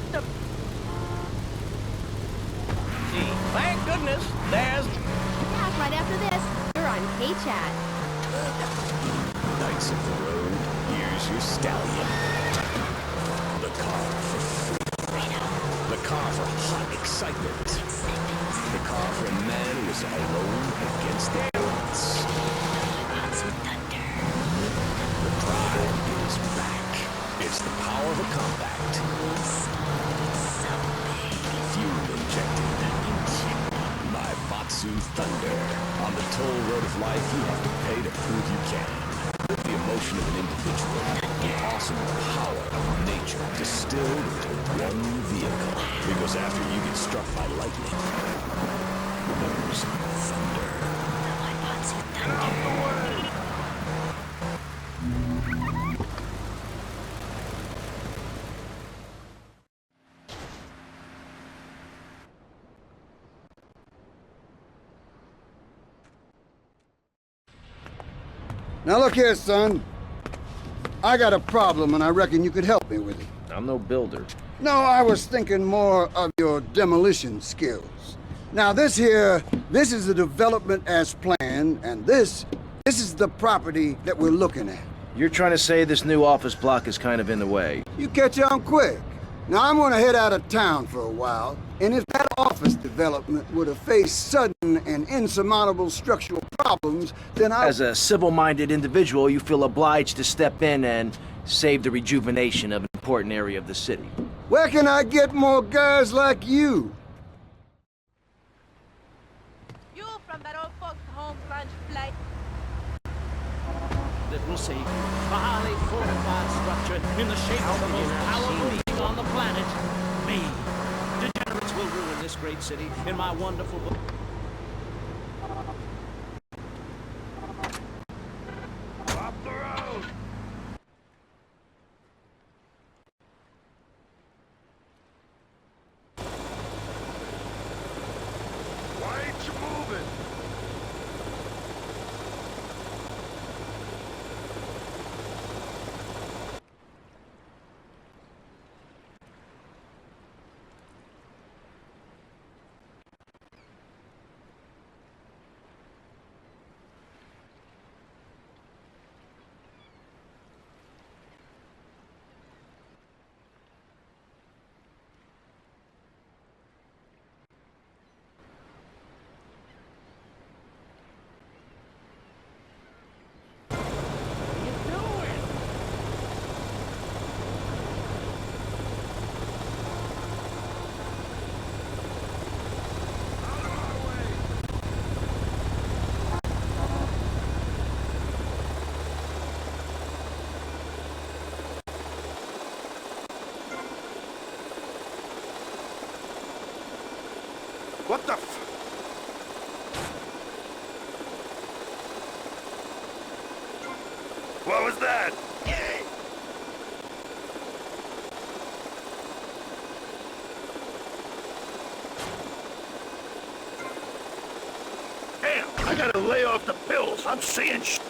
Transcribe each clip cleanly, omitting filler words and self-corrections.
What the? See, thank goodness there's... Back right after this. You're on K-Chat. Knights of the road, here's your stallion. The car for freedom. The car for hot excitement. The car for a man who is alone against the odds. The pride is back. It's the power of a compact. Fuel injected. My Batsu Thunder. On the toll road of life, you have to pay to prove you can. With the emotion of an individual, the awesome power of nature distilled into one vehicle. Because after you get struck by lightning, there's thunder. My Batsu Thunder. Get out the way! Now look here, son. I got a problem and I reckon you could help me with it. I'm no builder. No, I was thinking more of your demolition skills. Now this is the development as planned, and this is the property that we're looking at. You're trying to say this new office block is kind of in the way. You catch on quick. Now I'm gonna head out of town for a while, and if that office development were to face sudden and insurmountable structural problems, then As a civil-minded individual, you feel obliged to step in and save the rejuvenation of an important area of the city. Where can I get more guys like you? You from that old folks home crunch flight. That will save you. A highly fortified structure in the shape of the most powerful thing on the planet. Me. Degenerates will ruin this great city in my wonderful book. Off the road! Why ain't you moving? What the f... What was that? Damn, I gotta lay off the pills. I'm seeing sh...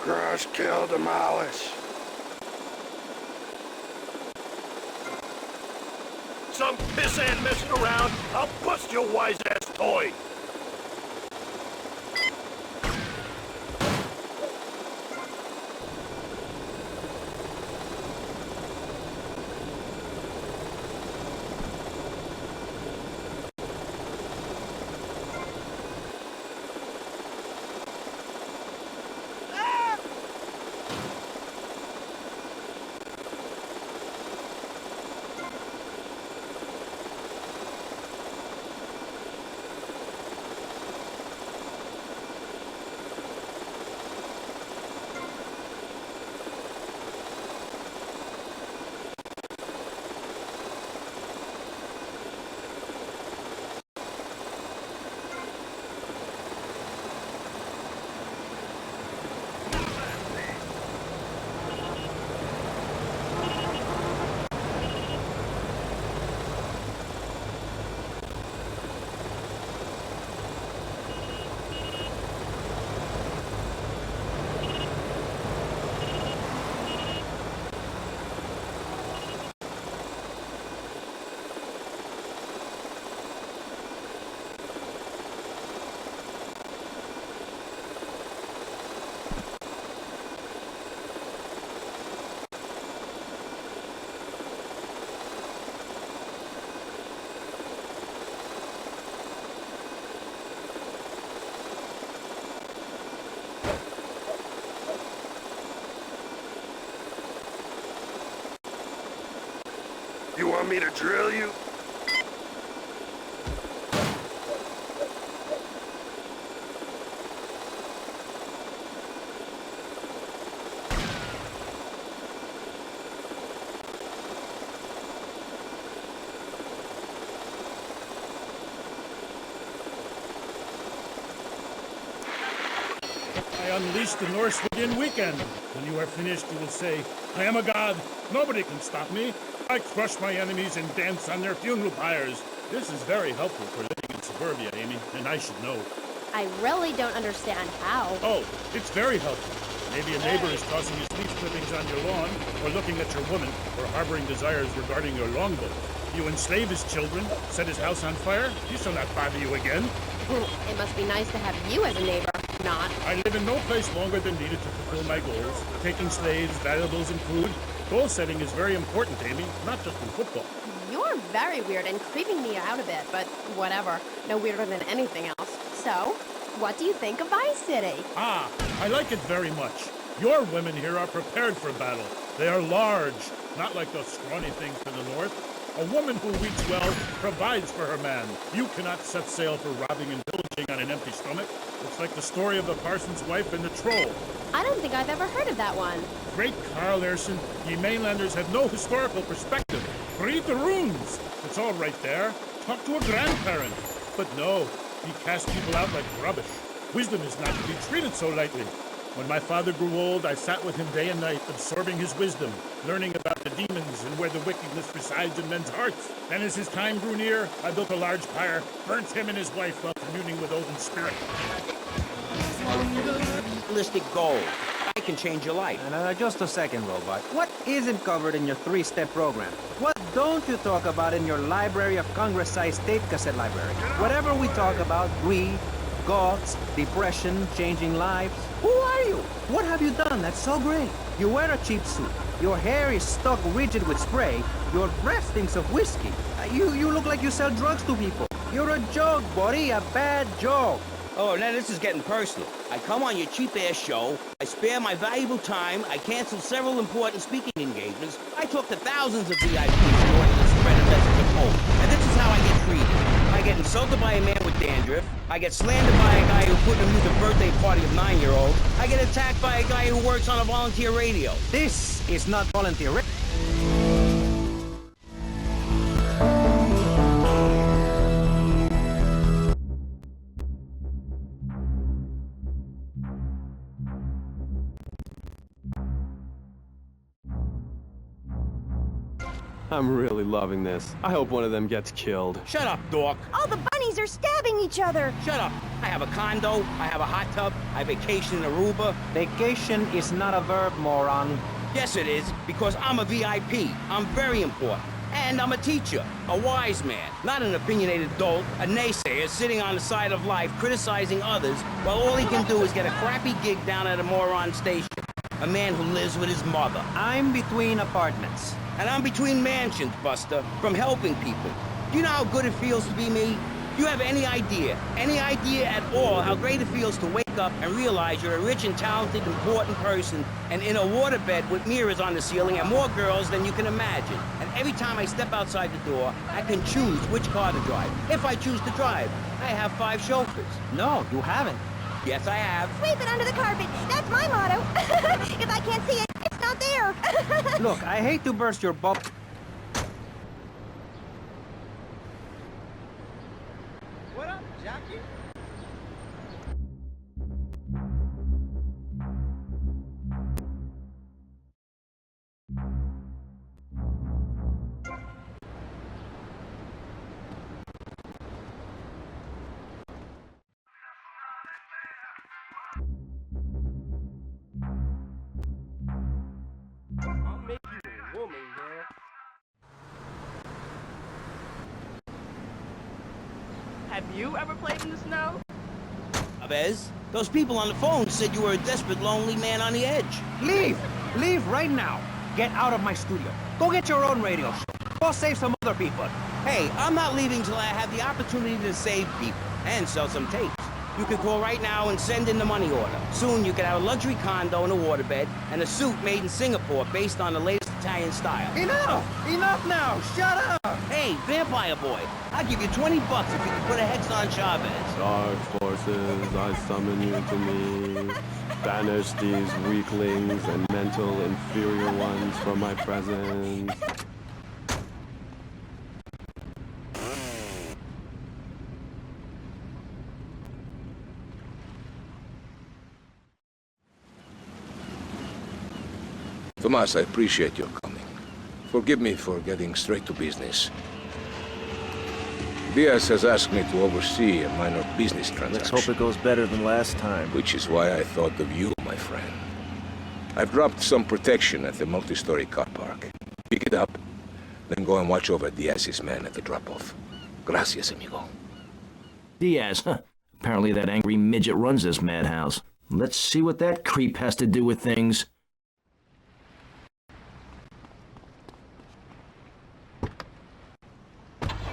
Crush, kill, demolish. Some pissant messing around, I'll bust your wise-ass toy. You want me to drill you? I unleashed the Norsewoodian weekend. When you are finished, you will say, I am a god. Nobody can stop me. I crush my enemies and dance on their funeral pyres. This is very helpful for living in suburbia, Amy, and I should know. I really don't understand how. Oh, it's very helpful. Maybe a neighbor is tossing his leaf clippings on your lawn, or looking at your woman, or harboring desires regarding your longbow. You enslave his children, set his house on fire, he shall not bother you again. It must be nice to have you as a neighbor. Not. I live in no place longer than needed to fulfill my goals. Taking slaves, valuables, and food. Goal setting is very important, Amy, not just in football. You're very weird and creeping me out a bit, but whatever. No weirder than anything else. So, what do you think of Vice City? Ah, I like it very much. Your women here are prepared for battle. They are large, not like those scrawny things to the north. A woman who eats well provides for her man. You cannot set sail for robbing and pillaging on an empty stomach. It's like the story of the parson's wife and the troll. I don't think I've ever heard of that one. Great Carl Erson, ye mainlanders have no historical perspective. Read the runes. It's all right there. Talk to a grandparent. But no, he cast people out like rubbish. Wisdom is not to be treated so lightly. When my father grew old, I sat with him day and night, absorbing his wisdom, learning about the demons and where the wickedness resides in men's hearts. And as his time grew near, I built a large pyre, burnt him and his wife while communing with Odin's spirit. Realistic goal. I can change your life. Just a second, Robot. What isn't covered in your three-step program? What don't you talk about in your Library of Congress-sized state cassette library? Whatever we talk about, greed, goths, depression, changing lives. Who are you? What have you done that's so great? You wear a cheap suit. Your hair is stuck rigid with spray. Your breath stinks of whiskey. You look like you sell drugs to people. You're a joke, buddy. A bad joke. Oh, now this is getting personal. I come on your cheap-ass show, I spare my valuable time, I cancel several important speaking engagements, I talk to thousands of VIPs in order to spread a message of hope. And this is how I get treated. I get insulted by a man with dandruff, I get slandered by a guy who couldn't amuse a birthday party of 9-year-olds, I get attacked by a guy who works on a volunteer radio. This is not volunteer radio. I'm really loving this. I hope one of them gets killed. Shut up, dork. All the bunnies are stabbing each other. Shut up. I have a condo, I have a hot tub, I vacation in Aruba. Vacation is not a verb, moron. Yes, it is, because I'm a VIP. I'm very important. And I'm a teacher, a wise man, not an opinionated dolt, a naysayer sitting on the side of life criticizing others while all he can do is get a crappy gig down at a moron station. A man who lives with his mother. I'm between apartments. And I'm between mansions, Buster, from helping people. Do you know how good it feels to be me? Do you have any idea at all how great it feels to wake up and realize you're a rich and talented, important person and in a waterbed with mirrors on the ceiling and more girls than you can imagine. And every time I step outside the door, I can choose which car to drive. If I choose to drive, I have 5 chauffeurs. No, you haven't. Yes, I have. Sweep it under the carpet. That's my motto. If I can't see it, it's not there. Look, I hate to burst your bubble. What up, Jackie? I'll make you a woman, girl. Have you ever played in the snow? Abez, those people on the phone said you were a desperate, lonely man on the edge. Leave! Leave right now! Get out of my studio. Go get your own radio show. Go save some other people. Hey, I'm not leaving till I have the opportunity to save people and sell some tapes. You can call right now and send in the money order. Soon you can have a luxury condo and a waterbed and a suit made in Singapore based on the latest Italian style. Enough! Enough now! Shut up! Hey, vampire boy, I'll give you 20 bucks if you can put a hex on Chavez. Dark forces, I summon you to me. Banish these weaklings and mental inferior ones from my presence. Tomas, I appreciate your coming. Forgive me for getting straight to business. Diaz has asked me to oversee a minor business transaction. Let's hope it goes better than last time. Which is why I thought of you, my friend. I've dropped some protection at the multi-story car park. Pick it up, then go and watch over Diaz's man at the drop-off. Gracias, amigo. Diaz, huh? Apparently that angry midget runs this madhouse. Let's see what that creep has to do with things.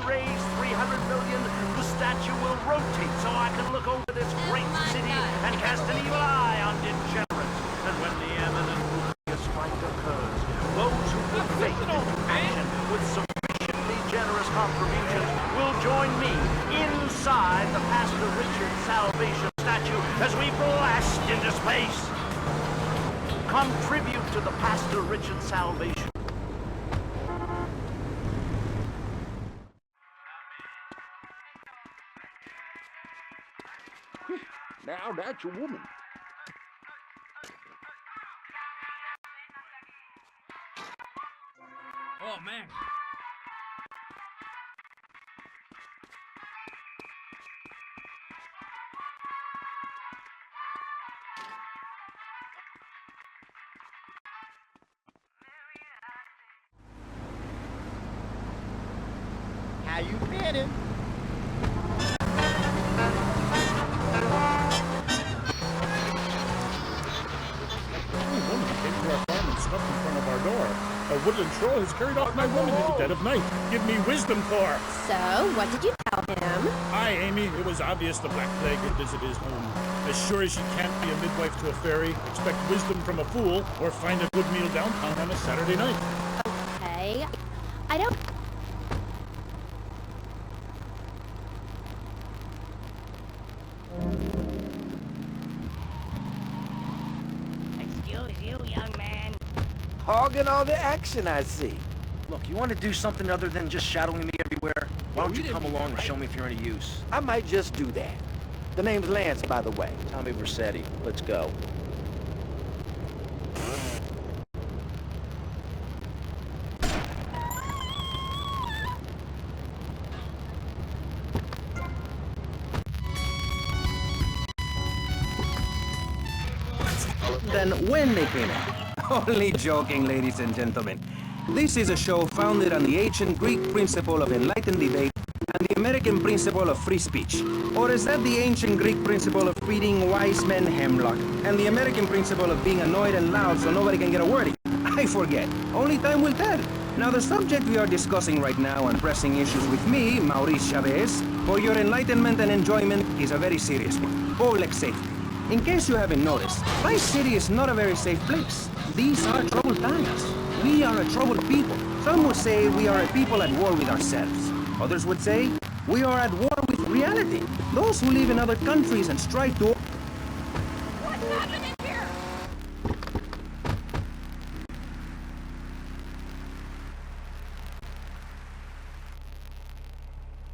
Raise 300 million, the statue will rotate so I can look over this great city and cast an evil eye on degenerates. And when the eminent nuclear strike occurs, those who will take action with sufficiently generous contributions will join me inside the Pastor Richard Salvation statue as we blast into space. Contribute to the Pastor Richard Salvation. Now that's a woman. Oh, man. How you feeling? Snuffed in front of our door. A woodland troll has carried off my woman in the dead of night. Give me wisdom, Thor. So, what did you tell him? Hi, Amy. It was obvious the Black Plague had visited his home. As sure as she can't be a midwife to a fairy, expect wisdom from a fool, or find a good meal downtown on a Saturday night. Okay. I don't... Excuse you, young man. Hogging all the action, I see. Look, you want to do something other than just shadowing me everywhere? Why don't you come along and show me if you're any use? I might just do that. The name's Lance, by the way. Tommy Vercetti. Let's go. Then when they came in. Only joking, ladies and gentlemen. This is a show founded on the ancient Greek principle of enlightened debate and the American principle of free speech. Or is that the ancient Greek principle of feeding wise men hemlock and the American principle of being annoyed and loud so nobody can get a word in? I forget. Only time will tell. Now, the subject we are discussing right now on pressing issues with me, Maurice Chavez, for your enlightenment and enjoyment is a very serious one. Public safety. In case you haven't noticed, Vice City is not a very safe place. These are troubled times. We are a troubled people. Some would say we are a people at war with ourselves. Others would say we are at war with reality. Those who live in other countries and strive to... What's happening here?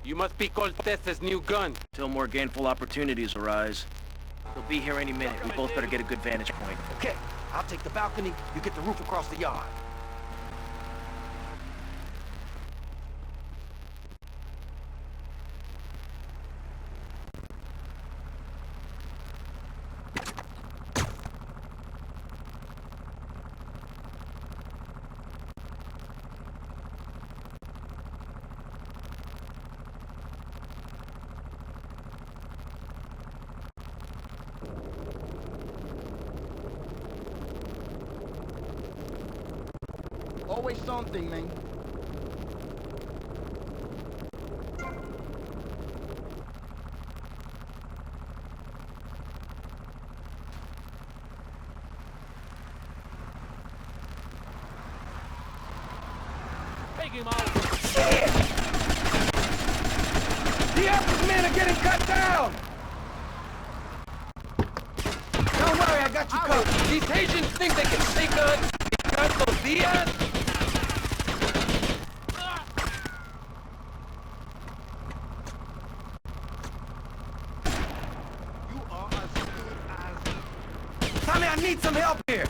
You must be Cortez's new gun. Till more gainful opportunities arise. They'll be here any minute. We both better get a good vantage point. Okay, I'll take the balcony, you get the roof across the yard. Always something, man. him out. Shit! The African men are getting cut down! Don't worry, I got you covered. These Haitians think they can take us because those Diaz? You are as good as... Tommy, I need some help here!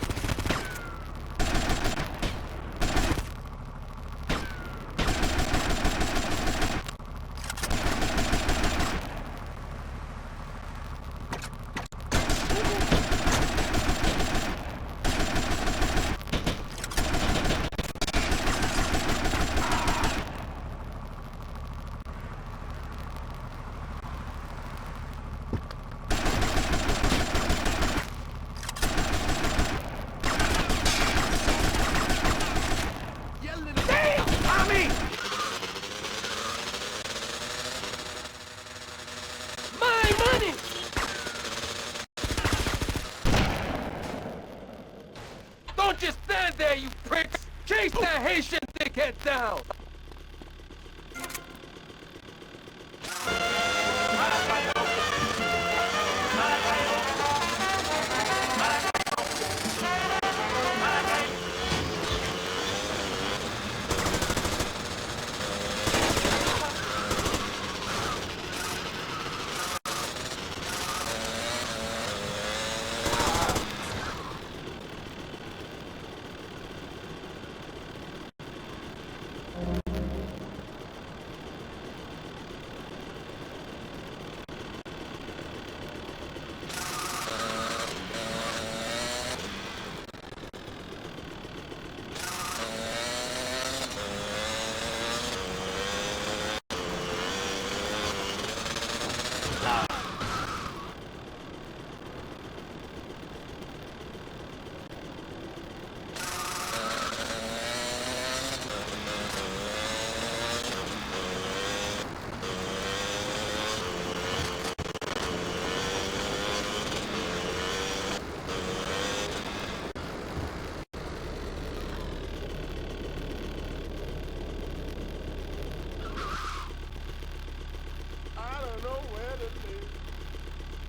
Don't just stand there, you pricks! Chase that Haitian dickhead down!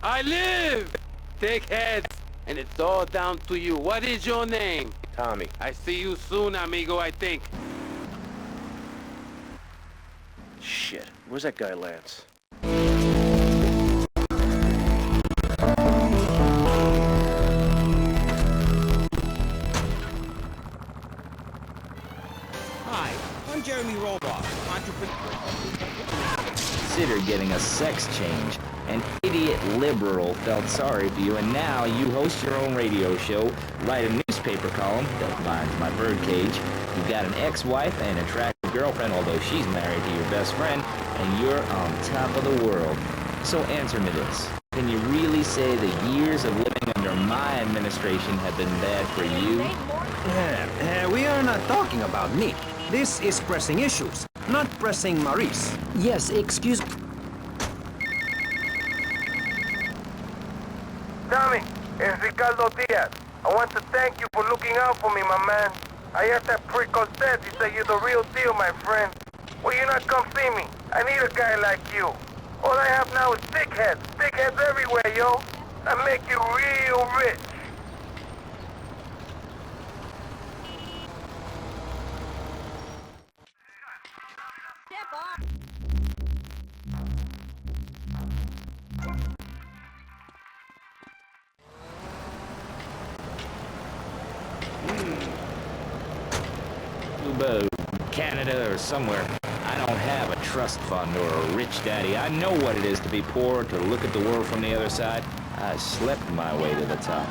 I live! Dickheads! And it's all down to you. What is your name? Tommy. I see you soon, amigo, I think. Shit. Where's that guy, Lance? Hi, I'm Jeremy Roboff, entrepreneur. Consider getting a sex change. An idiot liberal felt sorry for you, and now you host your own radio show, write a newspaper column that binds my birdcage. You've got an ex-wife and an attractive girlfriend, although she's married to your best friend, and you're on top of the world. So answer me this. Can you really say the years of living under my administration have been bad for you? We are not talking about me. This is pressing issues, not pressing Maurice. Yes, excuse... Tommy, it's Ricardo Diaz. I want to thank you for looking out for me, my man. I asked that prick Cosette, he said you're the real deal, my friend. Will you not come see me? I need a guy like you. All I have now is dickheads. Dickheads everywhere, yo. I make you real rich. Cuba, Canada, or somewhere. I don't have a trust fund or a rich daddy. I know what it is to be poor, to look at the world from the other side. I slept my way to the top.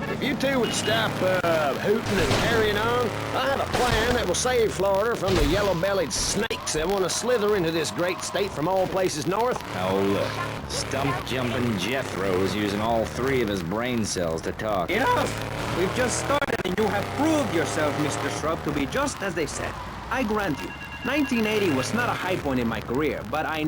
If you two would stop hooting and carrying on, I have a plan that will save Florida from the yellow-bellied snakes that want to slither into this great state from all places north. Oh, look. Stump-jumping Jethro is using all 3 of his brain cells to talk. Enough! We've just started and you have proved yourself, Mr. Shrub, to be just as they said. I grant you, 1980 was not a high point in my career, but I...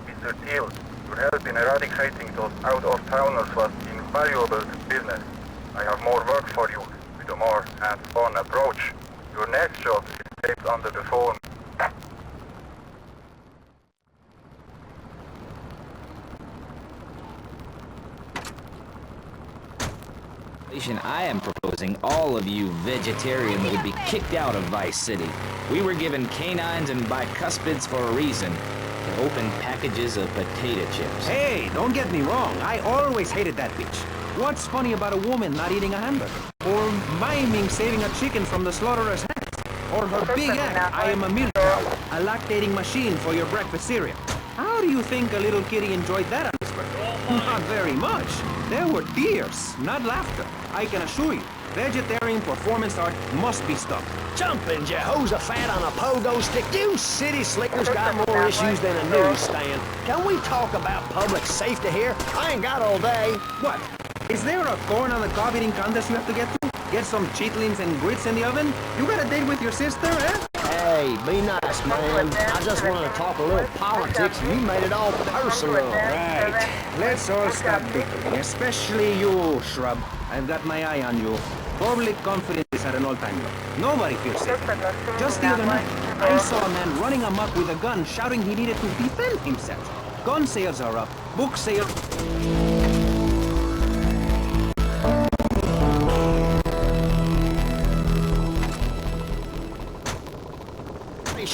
Mr. Teal, your help in eradicating those out-of-towners was invaluable to business. I have more work for you with a more hands-on approach. Your next job is taped under the phone. I am proposing all of you vegetarians would be kicked out of Vice City. We were given canines and bicuspids for a reason. To open packages of potato chips. Hey, don't get me wrong. I always hated that bitch. What's funny about a woman not eating a hamburger? Or miming saving a chicken from the slaughtherer's hands? Or her big act, I am a milk cow, a lactating machine for your breakfast cereal. How do you think a little kitty enjoyed that on his birthday? Not very much. There were tears, not laughter. I can assure you, vegetarian performance art must be stopped. Jumping Jehoshaphat on a pogo stick. You city slickers got more issues than a newsstand. Can we talk about public safety here? I ain't got all day. What? Is there a corn on the cob eating contest you have to get to? Get some cheatlings and grits in the oven? You got a date with your sister, eh? Hey, be nice, man. I just want to talk a little politics and you made it all personal. Right. Let's all stop bickering, especially you, Shrub. I've got my eye on you. Public confidence is at an all-time low. Nobody feels safe. Just the other night, I saw a man running amok with a gun shouting he needed to defend himself. Gun sales are up. Book sales...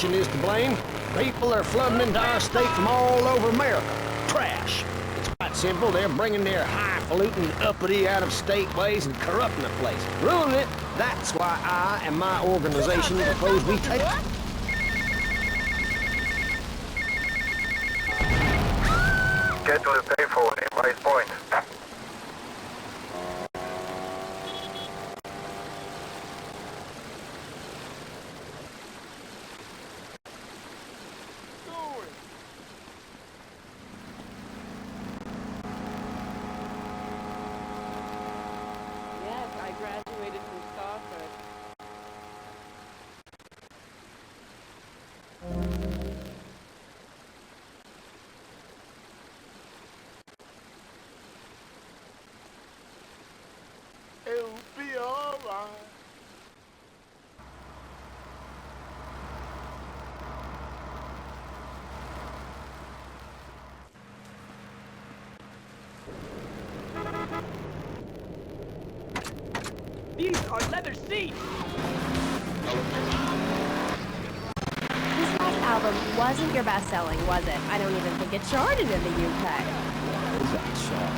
Is to blame. People are flooding into our state from all over America. Trash. It's quite simple. They're bringing their highfalutin, uppity, out-of-state ways and corrupting the place. Ruining it. That's why I and my organization propose we take... Get to the payphone in Vice Point. It'll be alright. These are leather seats! This last album wasn't your best-selling, was it? I don't even think it charted in the UK. What is that song?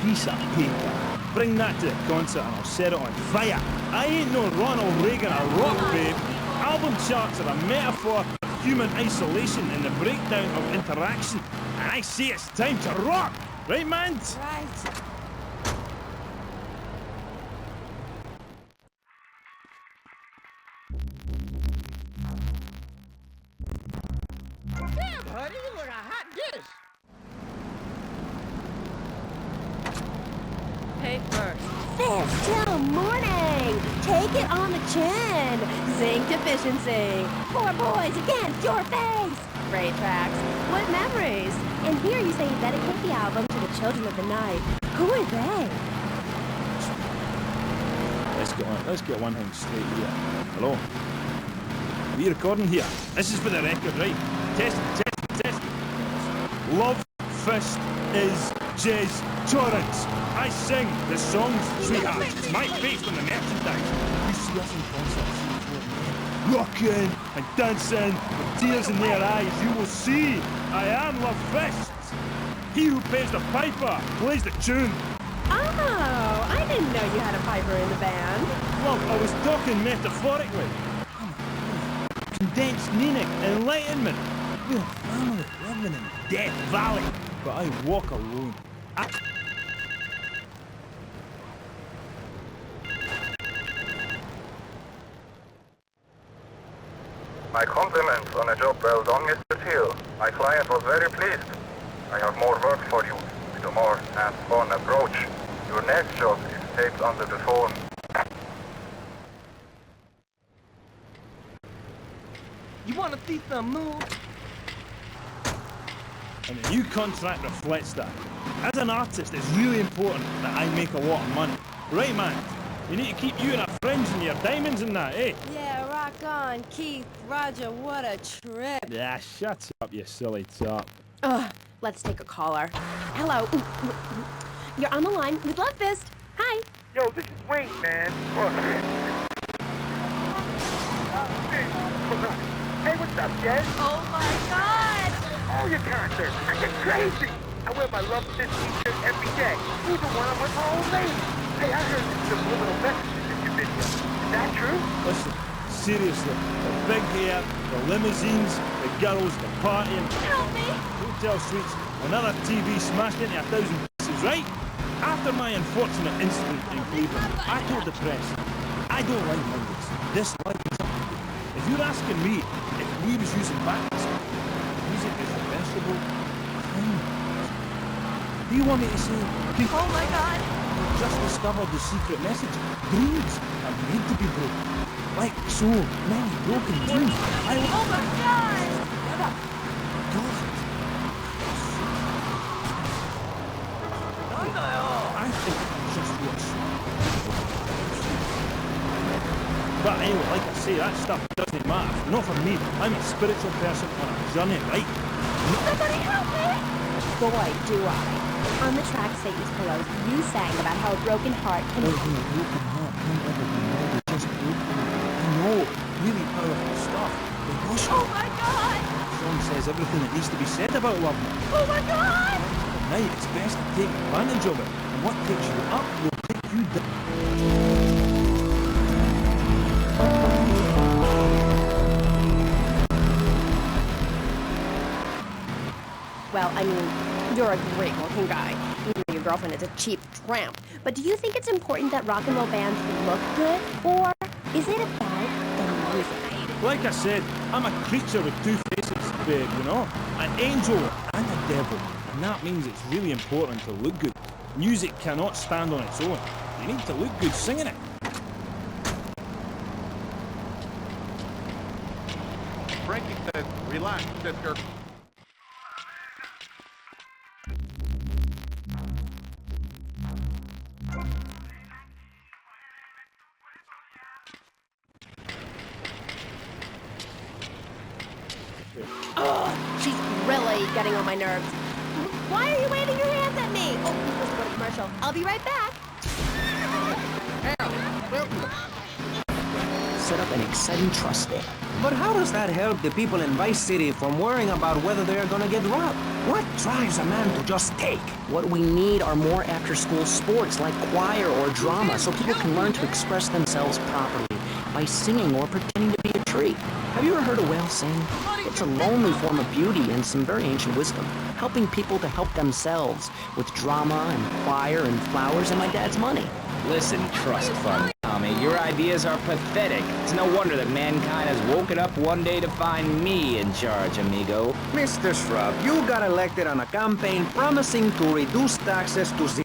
Piece of paper. Bring that to the concert and I'll set it on fire. I ain't no Ronald Reagan or rock, babe. Album charts are a metaphor for human isolation and the breakdown of interaction. And I say it's time to rock! Right, man? Right. Damn, honey, you look a hot dish. Pay first. Fish till morning! Take it on the chin! Zinc deficiency! Poor boys against your face! Great tracks. What memories! And here you say you dedicate the album to the children of the night. Who are they? Let's get one thing straight here. Hello? Are you recording here? This is for the record, right? Test. Love Fist is Jez Torrance. I sing the songs, sweetheart. It's my face on the merchandise. You see us in concerts, rocking and dancing with tears in their eyes. You will see I am Love Fist. He who pays the piper plays the tune. Oh, I didn't know you had a piper in the band. Well, I was talking metaphorically. Condensed meaning, enlightenment. We're a family living in Death Valley, but I walk alone. My compliments on a job well done, Mr. Teal. My client was very pleased. I have more work for you with a more hands-on approach. Your next job is taped under the phone. You wanna see some moves? And the new contract reflects that. As an artist, it's really important that I make a lot of money. Right, man. You need to keep you and our friends and your diamonds and that, eh? Yeah, rock on, Keith. Roger, what a trip. Yeah, shut up, you silly top. Ugh, let's take a caller. Hello. You're on the line with Love Fist. Hi. Yo, this is Wayne, man. Hey, what's up, Jess? Oh my God! All your concerts. I get crazy. I wear my Love Fist t-shirt every day, even when I'm with my old lady. Hey, I heard there's subliminal messages in your video. Is that true? Listen, seriously, the big hair, the limousines, the girls, the partying, Help me! hotel suites, another TV smashed into 1,000 pieces, right? After my unfortunate incident in Cleveland, I told the press, I don't like hundreds. This life is up to you. If you're asking me if we was using backups, music is a vegetable thing. Do you want me to say, Oh my God! we've just discovered the secret message. Dreams are made to be broken. Like so many broken dreams. Oh my God! I think just what's. But anyway, like I say, that stuff doesn't matter. Not for me. I'm a spiritual person on a journey, right? Somebody help me! Boy, do I. On the track Satan's Pillows, you sang about how a broken heart can... A broken heart can't ever be more than just broken. I know, really powerful stuff. Emotional. Oh my God! The song says everything that needs to be said about love. Oh my God! Right, it's best to take advantage of it. And what takes you up will take you down. Well, I mean, you're a great-looking guy. Even though your girlfriend is a cheap tramp. But do you think it's important that rock and roll bands look good? Or is it about the music? Like I said, I'm a creature with two faces, babe, you know? An angel and a devil. And that means it's really important to look good. Music cannot stand on its own. You need to look good singing it. Frankie said, relax, sister. Ugh, she's really getting on my nerves. Why are you waving your hands at me? Oh, we're supposed to go to commercial. I'll be right back. Set up an exciting trust there. But how does that help the people in Vice City from worrying about whether they're gonna get robbed? What drives a man to just take? What we need are more after-school sports like choir or drama so people can learn to express themselves properly by singing or pretending to be a tree. Have you ever heard a whale sing? It's a lonely form of beauty and some very ancient wisdom, helping people to help themselves with drama and choir and flowers and my dad's money. Listen, trust fund Tommy, your ideas are pathetic. It's no wonder that mankind has woken up one day to find me in charge, amigo. Mr. Shrub, you got elected on a campaign promising to reduce taxes to zero.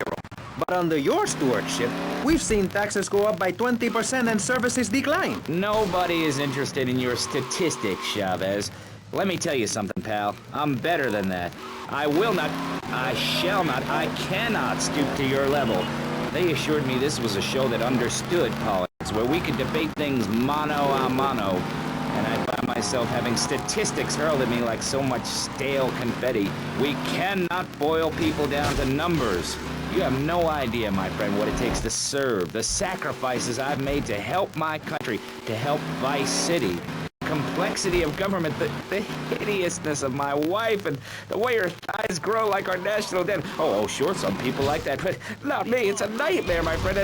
But under your stewardship, we've seen taxes go up by 20% and services decline. Nobody is interested in your statistics, Chavez. Let me tell you something, pal. I'm better than that. I will not, I shall not, I cannot stoop to your level. They assured me this was a show that understood politics, where we could debate things mano a mano. And I found myself having statistics hurled at me like so much stale confetti. We cannot boil people down to numbers. You have no idea, my friend, what it takes to serve, the sacrifices I've made to help my country, to help Vice City. Complexity of government, the hideousness of my wife, and the way her thighs grow like our national debt. Oh, sure, some people like that, but not me. It's a nightmare, my friend.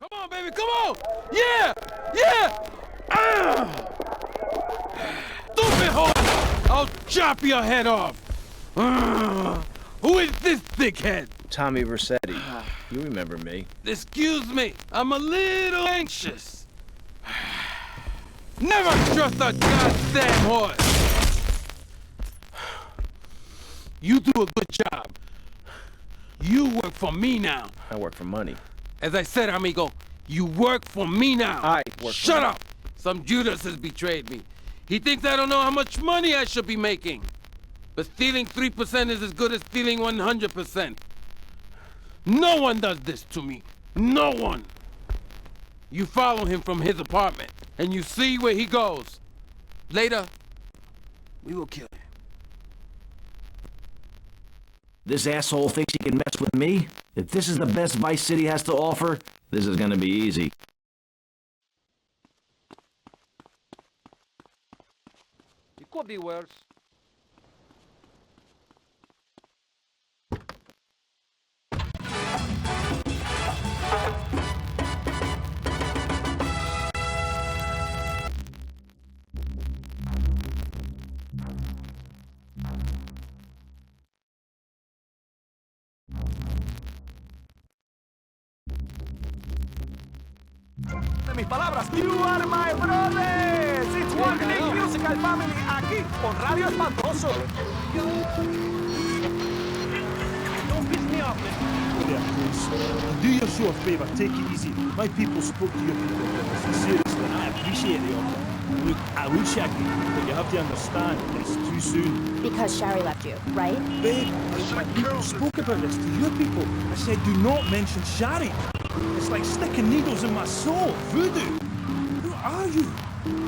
Come on, baby, come on! Yeah! Yeah! Stupid whore! I'll chop your head off! Who is this thickhead? Tommy Vercetti. You remember me. Excuse me, I'm a little anxious. Never trust a goddamn horse! You do a good job. You work for me now. I work for money. As I said, amigo, you work for me now. I work Shut for up! Some Judas has betrayed me. He thinks I don't know how much money I should be making. But stealing 3% is as good as stealing 100%. No one does this to me. No one. You follow him from his apartment, and you see where he goes. Later, we will kill him. This asshole thinks he can mess with me? If this is the best Vice City has to offer, this is gonna be easy. It could be worse. De mis palabras, you are my brothers. It's one big musical family aquí con Radio Espantoso. Don't piss me off, man. There, please. Do yourself a favor, take it easy. My people spoke to your people. Seriously, I appreciate the offer. Look, I will check it, but you have to understand, it's too soon. Because Shari left you, right? Babe, my people spoke about this to your people. I said, do not mention Shari. It's like sticking needles in my soul. Voodoo. Who are you?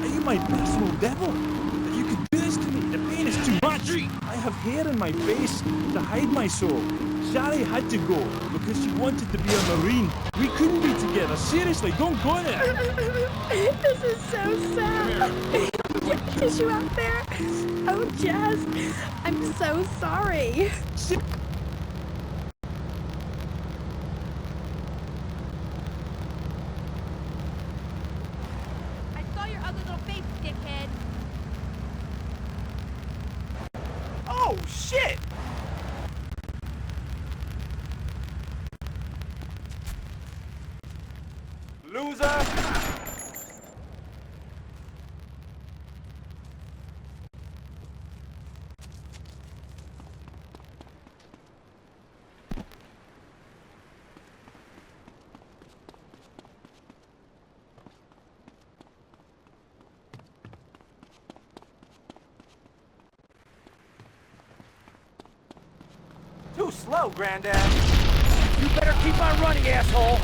Are you my personal devil? That you could do this to me? The pain is too much. I have hair in my face to hide my soul. Shari had to go because she wanted to be a Marine. We couldn't be together. Seriously, don't go there. This is so sad. Tissue out there? Oh, Jazz, I'm so sorry. I saw your ugly little face, dickhead. Oh, shit! Loser! Too slow, Granddad. You better keep on running, asshole.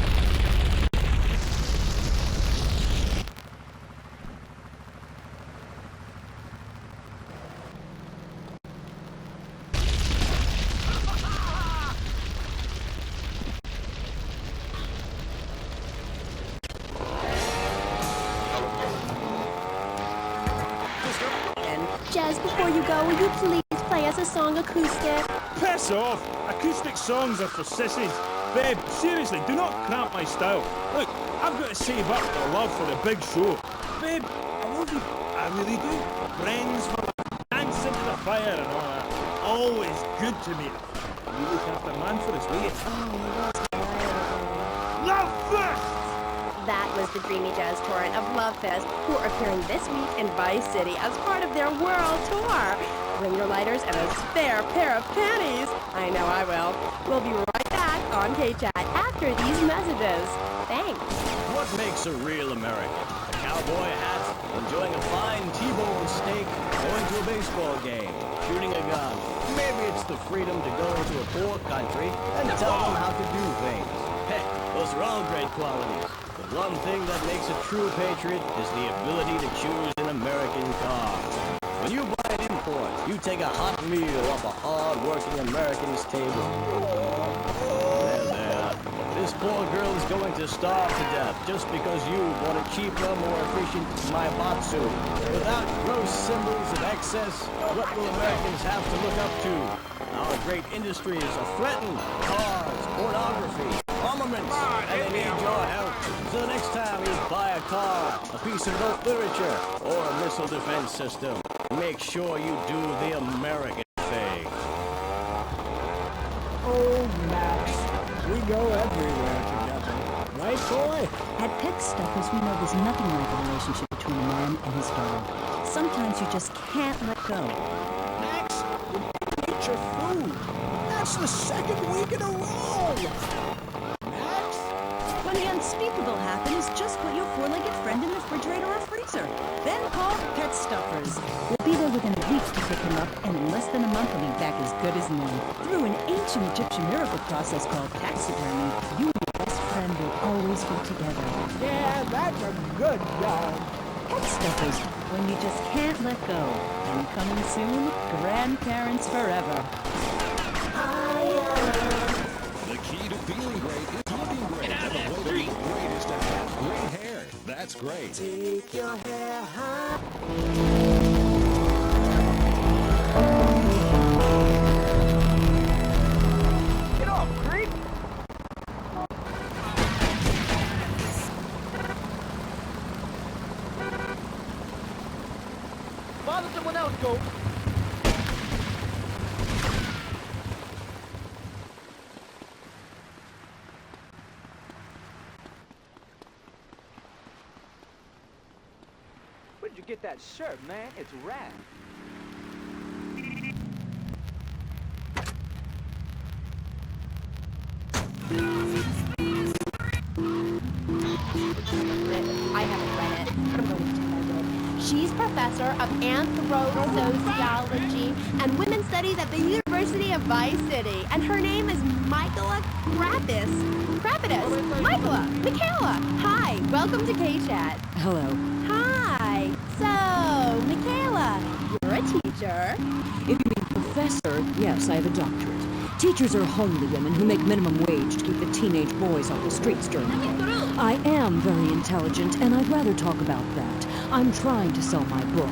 Jazz, before you go, will you please play us a song acoustic? Piss off! Acoustic songs are for sissies. Babe, seriously, do not cramp my style. Look, I've got to save up the love for the big show. Babe, I love you. I really do. Friends for life, dance into the fire and all that. Always good to me. You look after a man for his weight. Love Fest! That was the Dreamy Jazz Torrent of Love Fest, who are appearing this week in Vice City as part of their world tour. Bring your lighters and a spare pair of panties. I know I will. We'll be right back on K-Chat after these messages. Thanks. What makes a real American? A cowboy hat, enjoying a fine T-bone steak, going to a baseball game, shooting a gun. Maybe it's the freedom to go into a poor country and tell them how to do things. Heck, those are all great qualities. But one thing that makes a true patriot is the ability to choose an American car. When you buy an import, you take a hot meal off a hard-working American's table. There. This poor girl is going to starve to death just because you bought a cheaper, more efficient Maibatsu. Without gross symbols of excess, what will Americans have to look up to? Our great industries are threatened. Cars, pornography, armaments, and they need your help. So the next time you buy a car, a piece of adult literature, or a missile defense system, make sure you do the American thing. Oh, Max, we go everywhere together. Right, boy? At Pet Stuffers, we know there's nothing like a relationship between a man and his dog. Sometimes you just can't let go. Max, you didn't eat your food. That's the second week in a row. Max? When the unspeakable happens, just put your four-legged friend in the refrigerator or freezer. Then call Pet Stuffers. We'll be there within a week to pick him up, and in less than a month he'll be back as good as new. Through an ancient Egyptian miracle process called taxidermy, you and your best friend will always be together. Yeah, that's a good dog. Pet Stuffers, when you just can't let go. And coming soon, grandparents forever. The key to feeling great is looking great. And the way to be great is to have great hair. That's great. Take your hair high. Get off, creep! Bother someone else, go. Where'd you get that shirt, man? It's rad. I haven't read it, but I'm going to pretend I did. She's professor of anthro-sociology and women's studies at the University of Vice City, and her name is Michaela Krapitis. Michaela. Hi, welcome to K-Chat. Hello. Hi. So, Michaela, you're a teacher. If you mean professor, yes, I have a doctorate. Teachers are homely women who make minimum wage to keep the teenage boys off the streets during the day. I am very intelligent, and I'd rather talk about that. I'm trying to sell my book.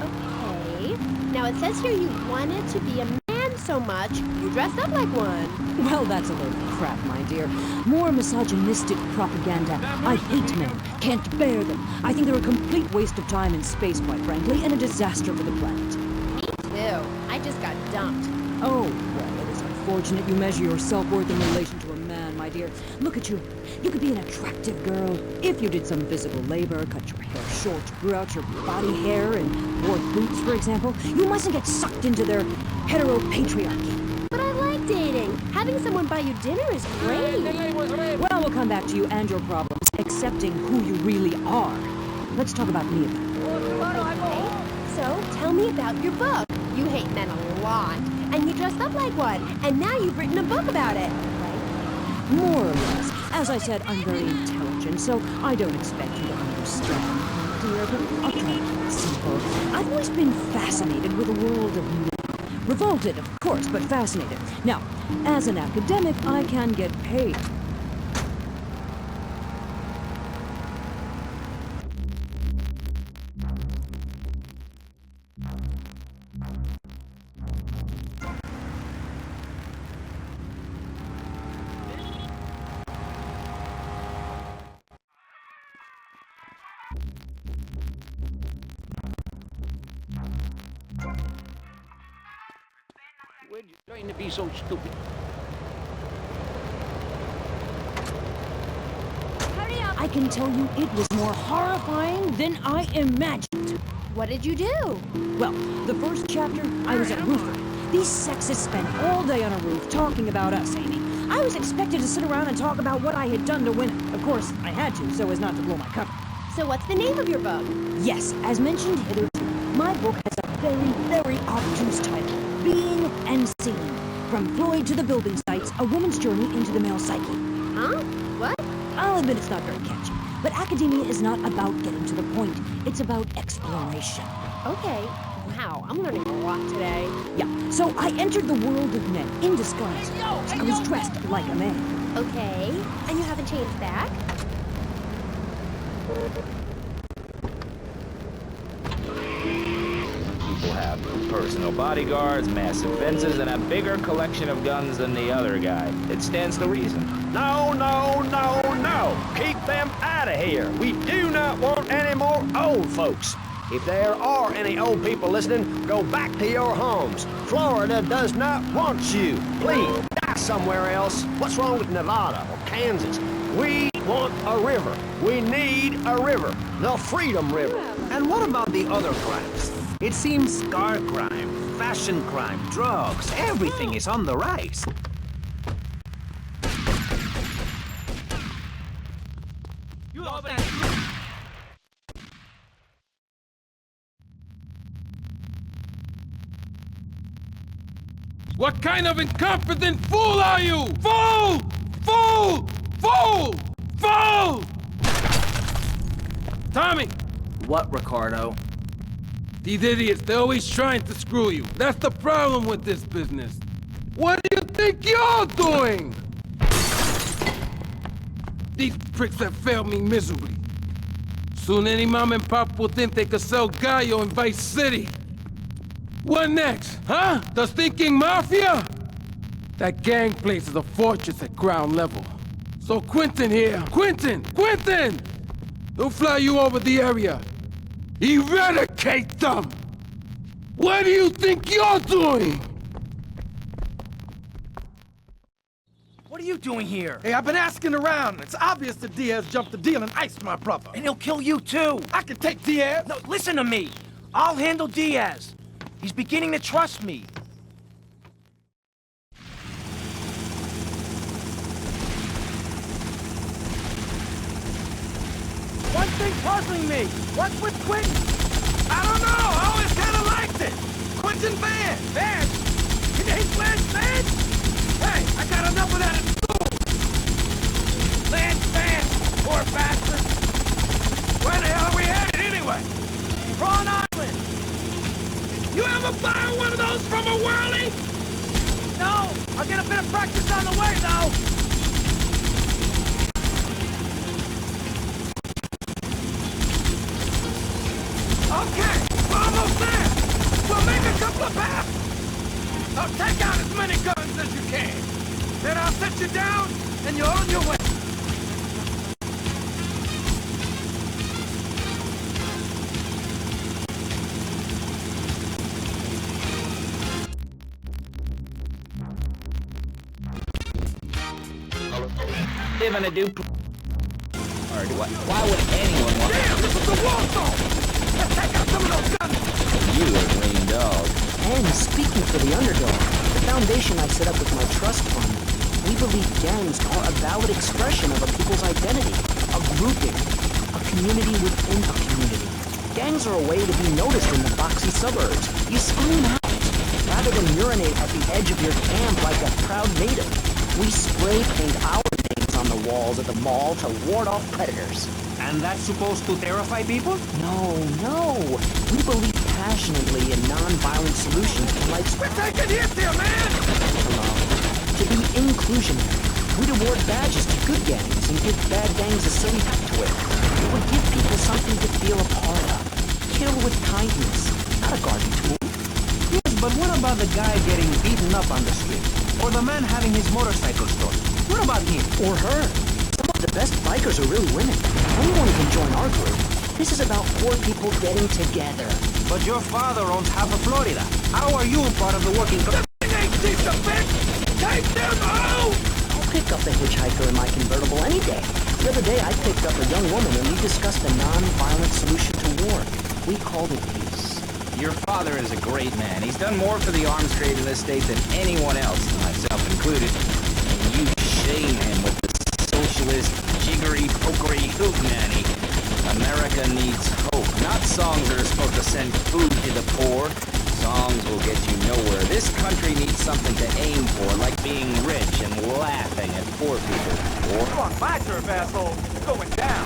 Okay. Now it says here you wanted to be a man so much, you dressed up like one. Well, that's a load of crap, my dear. More misogynistic propaganda. I hate men. Can't bear them. I think they're a complete waste of time and space, quite frankly, and a disaster for the planet. Me too. I just got dumped. Oh, well, it is unfortunate you measure your self-worth in relation to a man, my dear. Look at you. You could be an attractive girl if you did some physical labor, cut your hair short, grew out your body hair, and wore boots, for example. You mustn't get sucked into their heteropatriarchy. But I like dating. Having someone buy you dinner is great. Well, we'll come back to you and your problems, accepting who you really are. Let's talk about me. Okay. So, tell me about your book. You hate men a lot, and you dressed up like one, and now you've written a book about it, right? More or less. As I said, I'm very intelligent, so I don't expect you to understand, dear, but I'll try to keep it simple. I've always been fascinated with the world of men. Revolted, of course, but fascinated. Now, as an academic, I can get paid. Where'd you train to be so stupid? Hurry up! I can tell you it was more horrifying than I imagined. What did you do? Well, the first chapter, I was a roofer. These sexists spent all day on a roof talking about us, Amy. I was expected to sit around and talk about what I had done to win it. Of course, I had to, so as not to blow my cover. So what's the name of your book? Yes, as mentioned hitherto, my book has a very, very obtuse title. Being and Seeing. From Freud to the building sites, a woman's journey into the male psyche. Huh? What? I'll admit it's not very catchy, but academia is not about getting to the point. It's about exploration. Okay. Wow, I'm learning a lot today. Yeah, so I entered the world of men in disguise. I was dressed like a man. Okay. And you haven't changed back? People have personal bodyguards, massive fences, and a bigger collection of guns than the other guy. It stands to reason. No, no, no, no! Keep them out of here! We do not want any more old folks. If there are any old people listening, go back to your homes. Florida does not want you. Please, die somewhere else. What's wrong with Nevada or Kansas? We want a river. We need a river. The Freedom River. And what about the other crimes? It seems car crime, fashion crime, drugs, everything is on the rise. What kind of incompetent fool are you? Fool! Fool! Fool! Fool! Tommy! What, Ricardo? These idiots, they're always trying to screw you. That's the problem with this business. What do you think you're doing? These pricks have failed me miserably. Soon any mom and pop will think they could sell Gallo in Vice City. What next, huh? The stinking mafia? That gang place is a fortress at ground level. So Quentin here, Quentin! He'll fly you over the area. Eradicate them! What do you think you're doing? What are you doing here? Hey, I've been asking around. It's obvious that Diaz jumped the deal and iced my brother. And he'll kill you too. I can take Diaz. No, listen to me. I'll handle Diaz. He's beginning to trust me. One thing puzzling me. What's with Quentin? I don't know. I always kind of liked it. Quentin Van. Van? Your name's Lance Van? Hey, I got enough of that at school. Lance Van, poor bastard. Where the hell are we headed anyway? Prawn Island. You ever buy one of those from a whirly? No, I'll get a bit of practice on the way, though. Okay, we're almost there. We'll make a couple of passes. Now take out as many guns as you can. Then I'll set you down, and you're on your way. Living a dupe. Or do I? Why would anyone want? Damn, this is the war zone. Let's take out some of those guns. You a green dog. And speaking for the underdog, the foundation I set up with my trust fund, we believe gangs are a valid expression of a people's identity, a grouping, a community within a community. Gangs are a way to be noticed in the boxy suburbs. You scream out, rather than urinate at the edge of your camp like a proud native. We spray paint our names on the walls at the mall to ward off predators. And that's supposed to terrify people? No. We believe passionately in non-violent solutions to life's... We're taking hits here, man! To be inclusionary, we'd award badges to good gangs and give bad gangs a silly hat to wear. It would give people something to feel a part of. Kill with kindness, not a garden tool. Yes, but what about the guy getting beaten up on the street? Or the man having his motorcycle stolen? What about him? Or her? Some of the best bikers are really women. Anyone can join our group. This is about poor people getting together. But your father owns half of Florida. How are you part of the working class? Take them out! I'll pick up the hitchhiker in my convertible any day. The other day I picked up a young woman and we discussed a non-violent solution to war. We called it peace. Your father is a great man. He's done more for the arms trade in this state than anyone else, myself included. And you shame him with the socialist, jiggery, pokery, hootenanny. America needs hope, not songs that are supposed to send food to the poor. Songs will get you nowhere. This country needs something to aim for, like being rich and laughing at poor people. Or... Come on, my turf, asshole. It's going down.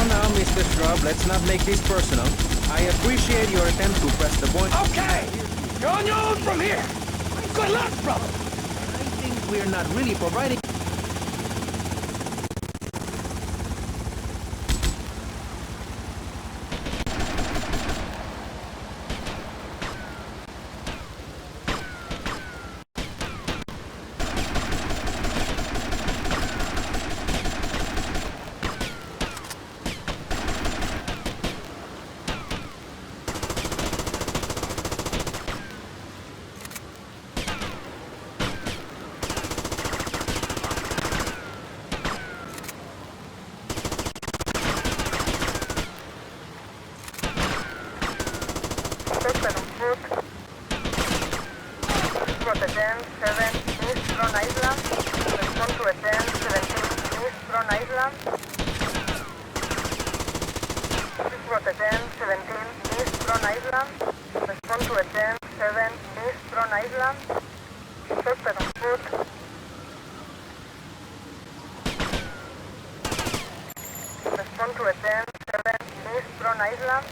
Now, Mr. Scrub, let's not make this personal. I appreciate your attempt to press the point. Okay! You're on your own from here! Good luck, brother! I think we're not really providing... Suspect on foot. Rotterdam 7 East Front Island. Respond to a 10-17 East Front Island. Rotterdam 17 East Front Island. Respond to a 10-7 East Front Island. Suspect on foot. Respond to a 10-7 East Front Island.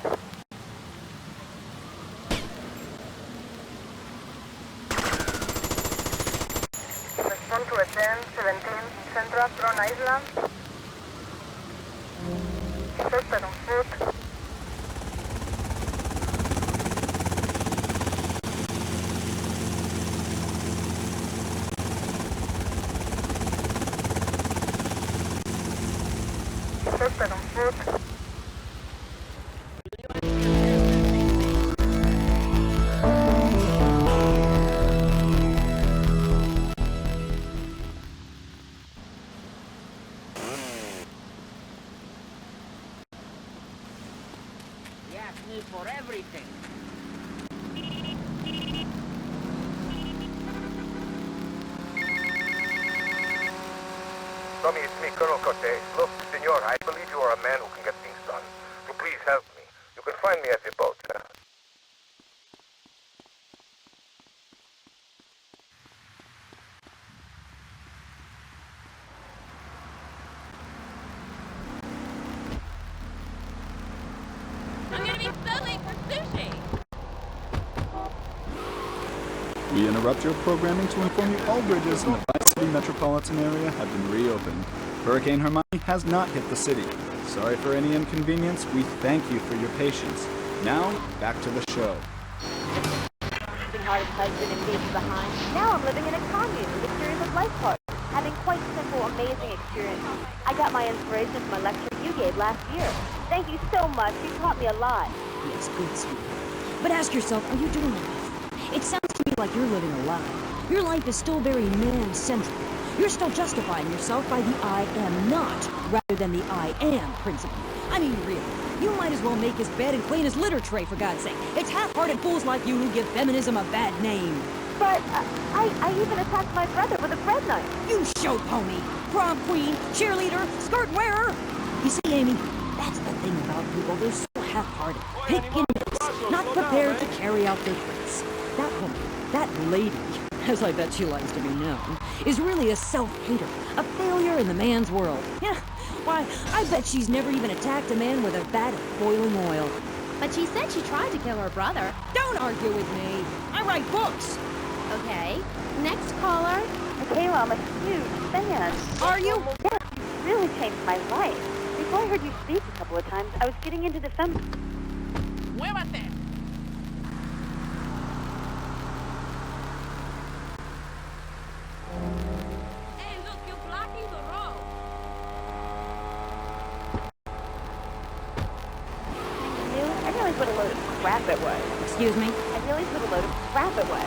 Respond to a 10-17 Central Front Island. Suspect on foot. Suspect on foot. He asked me for everything. Tommy, it's me, Colonel Cortez. Look, senor, I believe you are a man who can get things done. So please help me. You can find me at the boat, sir. I'm gonna be so late for sushi! We interrupt your programming to inform you all bridges in the Vice City metropolitan area have been reopened. Hurricane Hermione has not hit the city. Sorry for any inconvenience. We thank you for your patience. Now, back to the show. Hard husband and baby behind. Now I'm living in a commune with a series of life partners, having quite simple, amazing experiences. I got my inspiration from a lecture you gave last year. Thank you so much. You taught me a lot. Yes, good, sweetie. But ask yourself, are you doing enough? It sounds to me like you're living a lie. Your life is still very man-centric. You're still justifying yourself by the I am not, rather than the I am principle. I mean, really, you might as well make his bed and clean his litter tray, for God's sake. It's half-hearted fools like you who give feminism a bad name. But I even attacked my brother with a bread knife. You show pony, prom queen, cheerleader, skirt wearer. You see, Amy, that's the thing about people. They're so half-hearted, pick-in-mix, not prepared to carry out their threats. That woman, that lady, as I bet she likes to be known, is really a self-hater, a failure in the man's world. Yeah, why, I bet she's never even attacked a man with a vat of boiling oil. But she said she tried to kill her brother. Don't argue with me. I write books. Okay. Next caller. Michaela, I'm a huge fan. Are you? Yes, you really changed my life. Before I heard you speak a couple of times, I was getting into the ¡Muévate! Hey, look, you're blocking the road. I realized what a load of crap it was. Excuse me? I realized what a load of crap it was.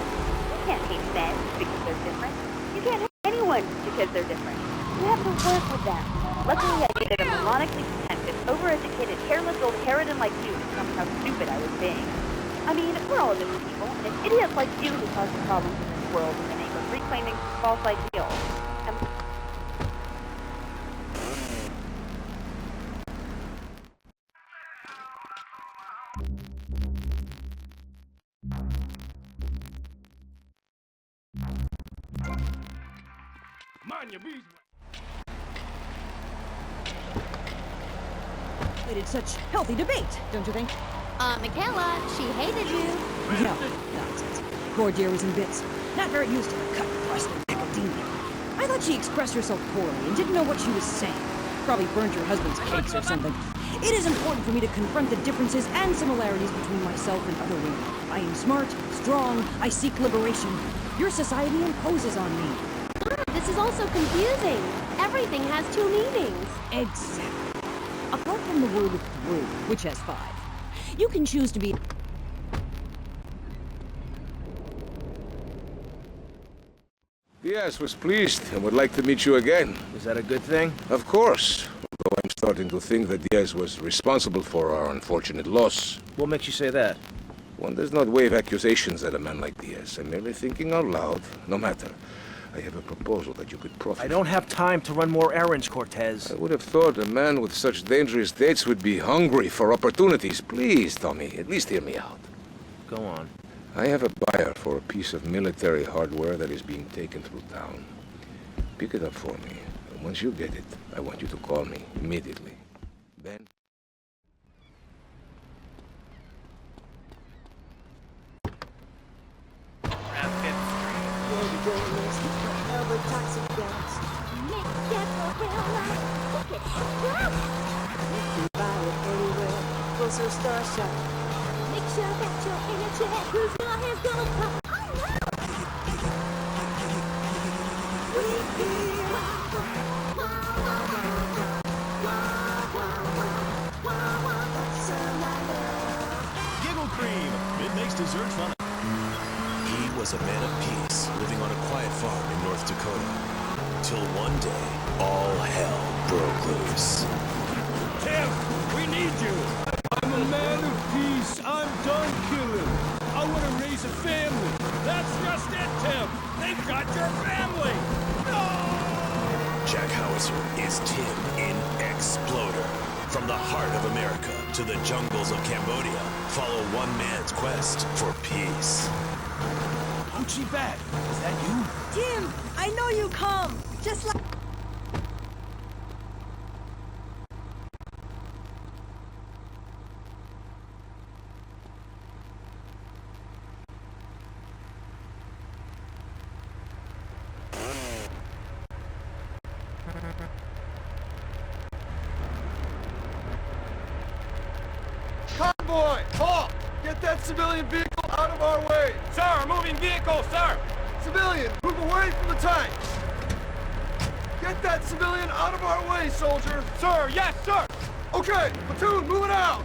You can't hate men because they're different. You can't hate anyone because they're different. You have to work with them. Luckily, I dated a mononically pretentious, overeducated, hairless old harridan like you to tell me how stupid I was being. I mean, we're all different people, and it's idiots like you who cause the problems in this world in the name of reclaiming false ideals. It's such healthy debate, don't you think? Michaela, she hated you. Yeah, nonsense. Poor dear was in bits. Not very used to the cut-crusted academia. I thought she expressed herself poorly and didn't know what she was saying. Probably burned her husband's cakes or something. It is important for me to confront the differences and similarities between myself and other women. I am smart, strong, I seek liberation. Your society imposes on me. This is also confusing. Everything has two meanings. Exactly. Apart from the word through, which has 5, you can choose to be... Diaz was pleased and would like to meet you again. Is that a good thing? Of course. Although I'm starting to think that Diaz was responsible for our unfortunate loss. What makes you say that? One does not wave accusations at a man like Diaz. I'm merely thinking out loud. No matter. I have a proposal that you could profit. I don't have time to run more errands, Cortez. I would have thought a man with such dangerous dates would be hungry for opportunities. Please, Tommy, at least hear me out. Go on. I have a buyer for a piece of military hardware that is being taken through town. Pick it up for me. And once you get it, I want you to call me immediately. Ben? Make sure that you're in a chair, 'cause your hair's gonna pop. Giggle cream. It makes dessert fun. He was a man of peace, living on a quiet farm in North Dakota. Till one day, all hell broke loose. Tim, we need you. I'm a man of peace. I'm done killing. I want to raise a family. That's just it, Tim. They've got your family. No! Jack Howitzer is Tim in Exploder. From the heart of America to the jungles of Cambodia, follow one man's quest for peace. Hoochie Bat, is that you? Tim, I know you come. Just like... Convoy, halt! Get that civilian vehicle out of our way! Sir, moving vehicle, sir! Civilian, move away from the tank! Get that civilian out of our way, soldier! Sir, yes, sir! Okay, platoon, move it out!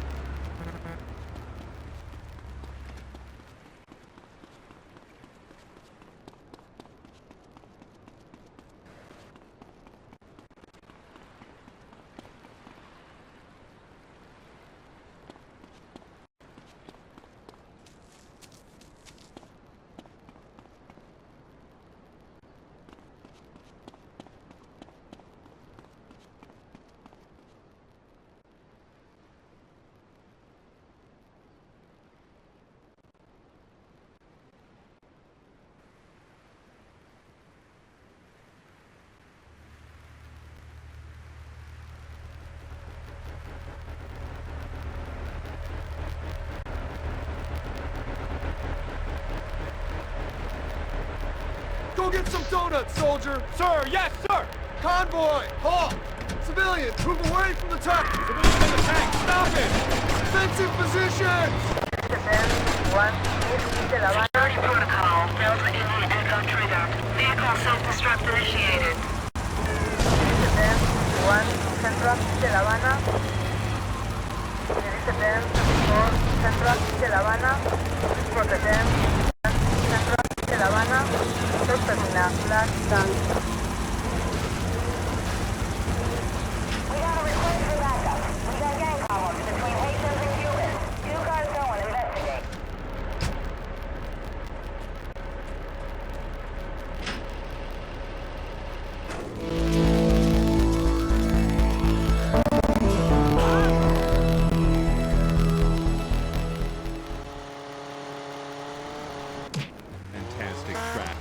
Go get some donuts, soldier! Sir, yes, sir! Convoy, halt! Civilian, move away from the tank! Civilian in the tank, stop it! Defensive position! Security protocol, Delta India Echo trigger. Vehicle self-destruct initiated. Central de La Habana. Elizabeth 4, Central de La Habana. Protegen, Central de La Habana. Terminal, last stand. We got a request for backup. We got gang problems between Haitians and Cubans. 2 cars going, investigate. Fantastic track.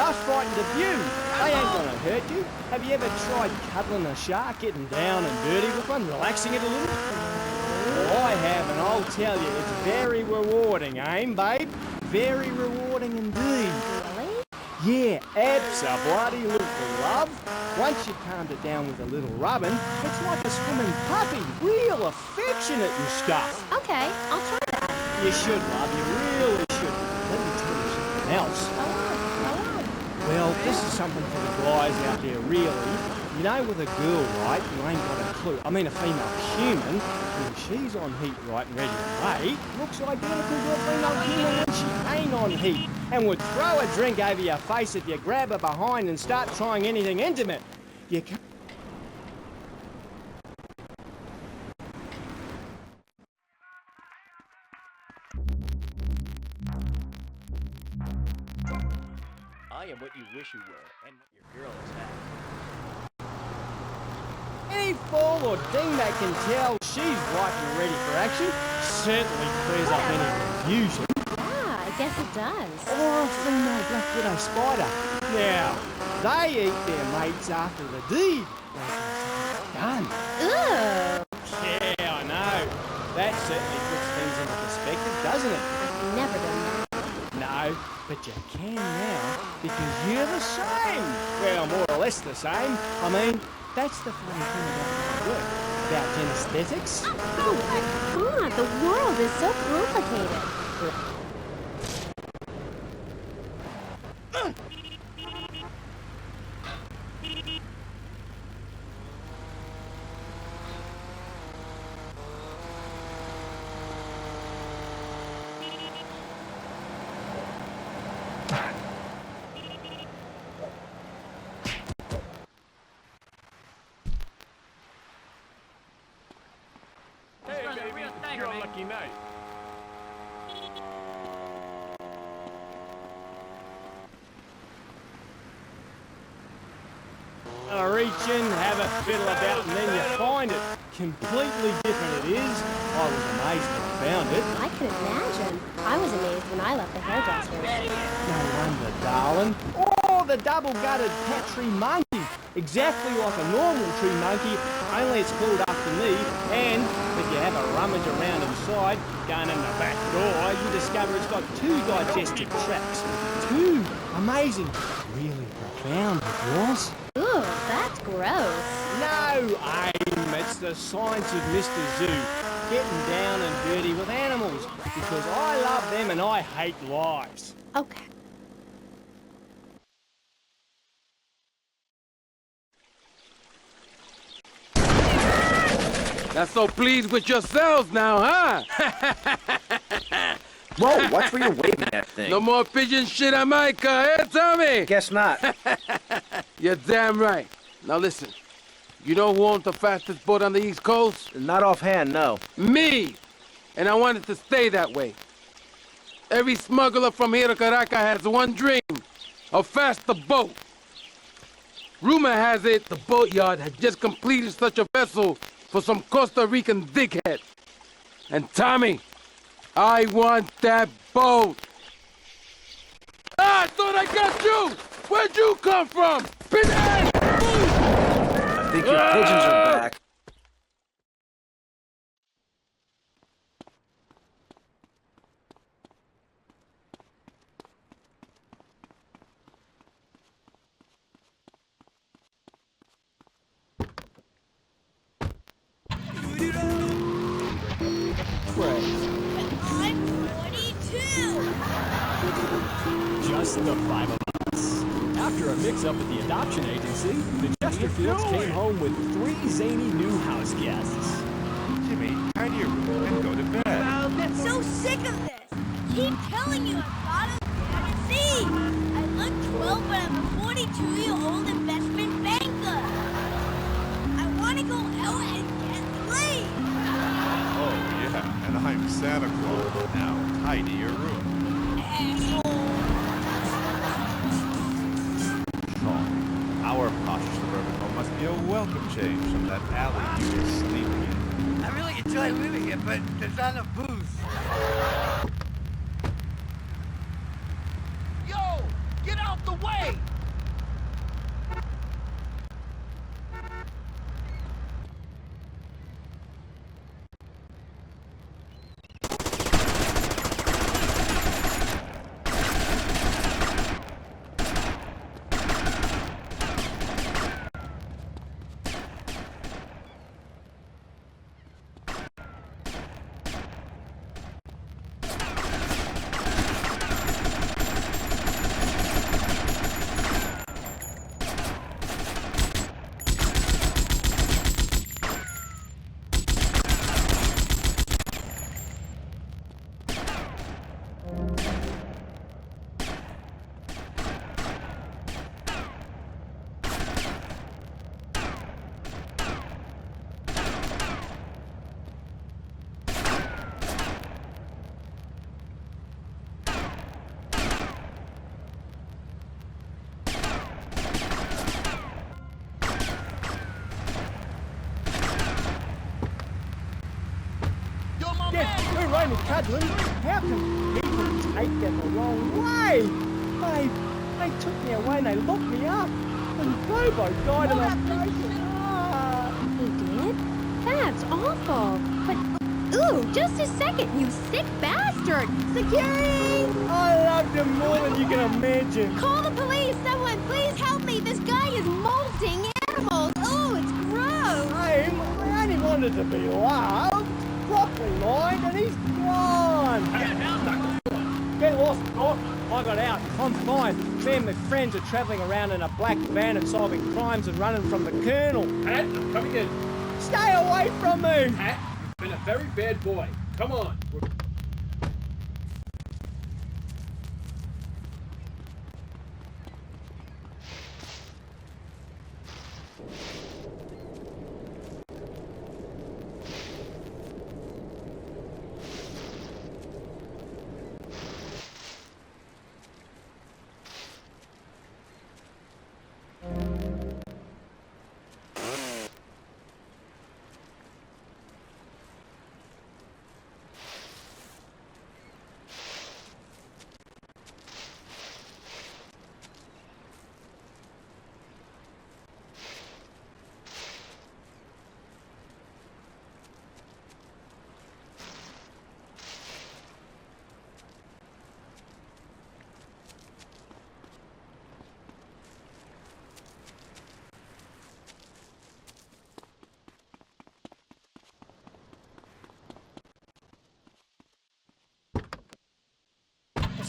sharks frightened of you. They ain't gonna hurt you. Have you ever tried cuddling a shark, getting down and dirty with one, relaxing it a little? Well, I have, and I'll tell you, it's very rewarding, babe? Very rewarding indeed. Really? Yeah, abso-bloody-lutely, love. Once you've calmed it down with a little rubbing, it's like a swimming puppy, real affectionate and stuff. Okay, I'll try that. You should, love, you really should. Let me tell you something else. Well, this is something for the guys out there, really. You know, with a girl, right, you ain't got a clue. I mean, a female human, when she's on heat, right, and ready to mate, looks identical to a female human when she ain't on heat, and would throw a drink over your face if you grab her behind and start trying anything intimate. You can't... I am what you wish you were, and what your girl is at. Any fool or dingbat can tell she's ripe and ready for action. Certainly clears up any confusion. Yeah, I guess it does. Or a female black widow spider. Now, they eat their mates after the deed. Done. Ooh. Yeah, I know. That certainly puts things into perspective, doesn't it? I've never done that. No, but you can now, because you're the same. Well, more or less the same. I mean, that's the funny thing about my work, about kinesthetics. Oh, my God, the world is so complicated. You're a lucky night. Reach in, have a fiddle about, and then you find it. Completely different it is. I was amazed when I found it. I can imagine. I was amazed when I left the hairdresser's. No wonder, darling. Oh, the double-gutted cat tree monkey. Exactly like a normal tree monkey, only it's called after me. And if you have a rummage around inside, going in the back door, you discover it's got 2 digestive tracts. 2. Amazing. Really profound, it was. Ooh, that's gross. No, aim. It's the science of Mr. Zoo. Getting down and dirty with animals. Because I love them and I hate lies. Okay. Not so pleased with yourselves now, huh? Whoa, watch where you're waving that thing. No more pigeon shit on my car, eh, Tommy? Guess not. You're damn right. Now listen, you know who owns the fastest boat on the East Coast? Not offhand, no. Me! And I want it to stay that way. Every smuggler from here to Caracas has one dream, a faster boat. Rumor has it the boatyard had just completed such a vessel for some Costa Rican dickhead. And Tommy, I want that boat. Ah, I thought I got you! Where'd you come from? Pigeon! I think your pigeons are back. Just the 5 of us. After a mix-up at the adoption agency, the Chesterfields came home with 3 zany new house guests. Jimmy, tidy your room and go to bed. I'm so sick of this. Keep telling you I'm not a fantasy. I look 12, but I'm a 42-year-old investment banker. I want to go out and get laid. Oh, yeah, and I'm Santa Claus. Now, tidy your room. Our posh suburban home must be a welcome change from that alley you were sleeping in. I really enjoy living here, but there's not enough booze. Yo! Get out the way! Dad, we're only cuddling. How can people take that the wrong way? They took me away and they locked me up. And Bobo died of frustration. He did? That's awful. But, ooh, just a second, you sick bastard! Security! I loved him more than you can imagine. Call the police! Someone, please help me! This guy is molting animals! Ooh, it's gross! I only wanted to be loved, properly lined, and he's gone. Get lost, Doc. I got out. I'm fine. Me and my friends are travelling around in a black van and solving crimes and running from the Colonel. Pat, I'm coming in. Stay away from me! Pat, you've been a very bad boy. Come on.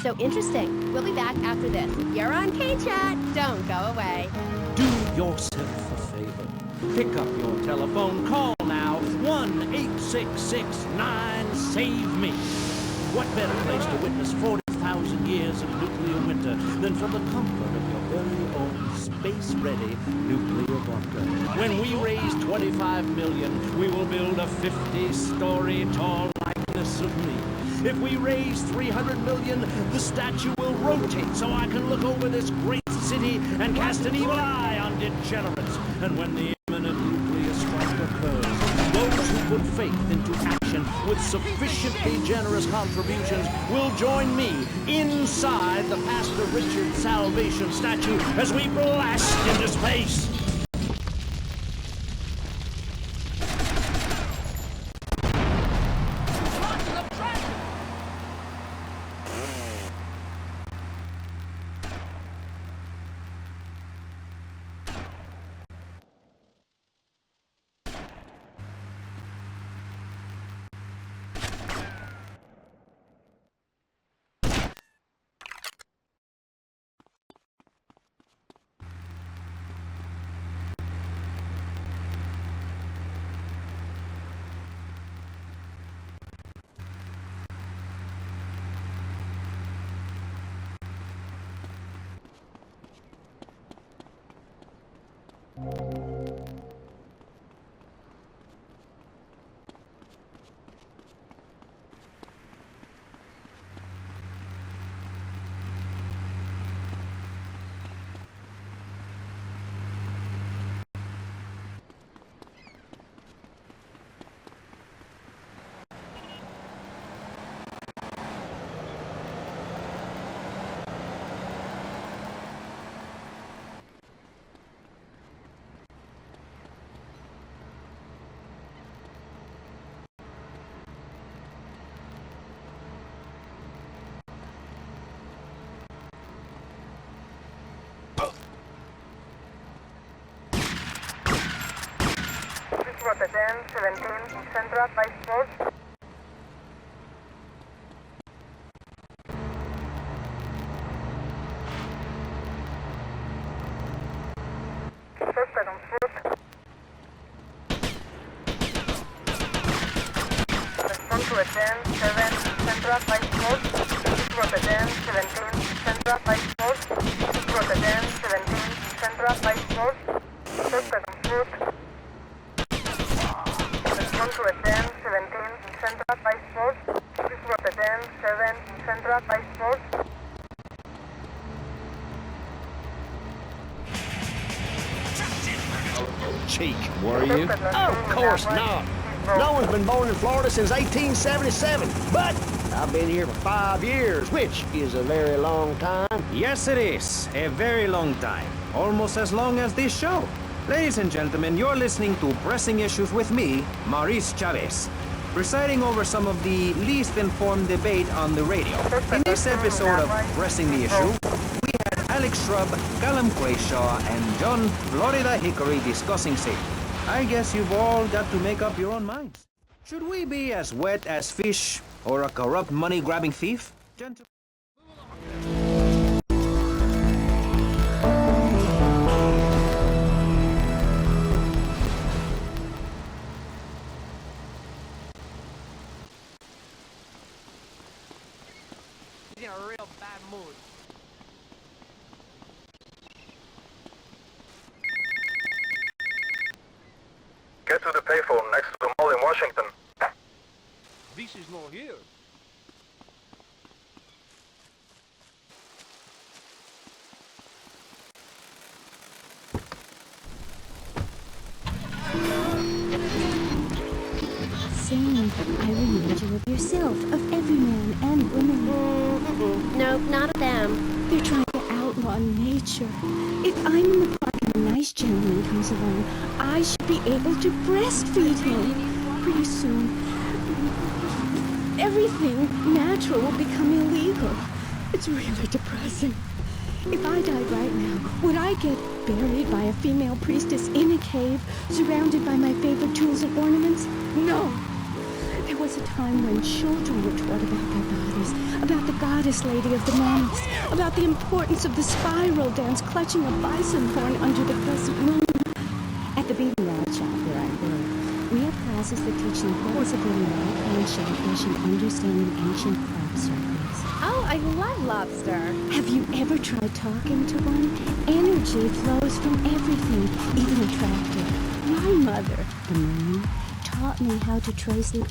So interesting. We'll be back after this. You're on K-Chat. Don't go away. Do yourself a favor. Pick up your telephone. Call now. 1-866-9-SAVE-ME. What better place to witness 40,000 years of nuclear winter than from the comfort of your very own space-ready nuclear bunker? When we raise 25 million, we will build a 50-story tall likeness of me. If we raise 300 million, the statue will rotate so I can look over this great city and cast an evil eye on degenerates. And when the imminent nuclear strike occurs, those who put faith into action with sufficiently generous contributions will join me inside the Pastor Richard Salvation statue as we blast into space. Rotterdam, 17, Central, by Sport. Suspect on foot. Respond to attend, 7, Central, by Sport. Rotterdam, 17, Central, by Sport. Rotterdam, 17, Central, by Sport. Suspect on foot. To attend 17 Central by Sport. Please Rotterdam 7 Central by Sport. Cheek, were you? Of course not. No one's been born in Florida since 1877, but I've been here for 5 years, which is a very long time. Yes, it is. A very long time. Almost as long as this show. Ladies and gentlemen, you're listening to Pressing Issues with me, Maurice Chavez, presiding over some of the least informed debate on the radio. In this episode of Pressing the Issue, we had Alex Shrub, Callum Quayshaw, and John Florida Hickory discussing safety. I guess you've all got to make up your own minds. Should we be as wet as fish or a corrupt money-grabbing thief? Gentlemen. He's in a real bad mood. Get to the payphone next to the mall in Washington. This is not here. Sam, I remind you of yourself, of every man and woman. Nope, not of them. They're trying to outlaw nature. If I'm in the park and a nice gentleman comes along, I should be able to breastfeed him. Pretty soon, everything natural will become illegal. It's really depressing. If I died right now, would I get buried by a female priestess in a cave, surrounded by my favorite tools and ornaments? No. There was a time when children were taught about their bodies, about the goddess lady of the monks, about the importance of the spiral dance clutching a bison horn under the crescent moon. At the beating rod shop where I work, we have classes that teach the importance of living life and shellfish and understanding ancient crop circles. Oh, I love lobster. Have you ever tried talking to one? Energy flows from everything, even attractive. My mother, the moon, taught me how to trace the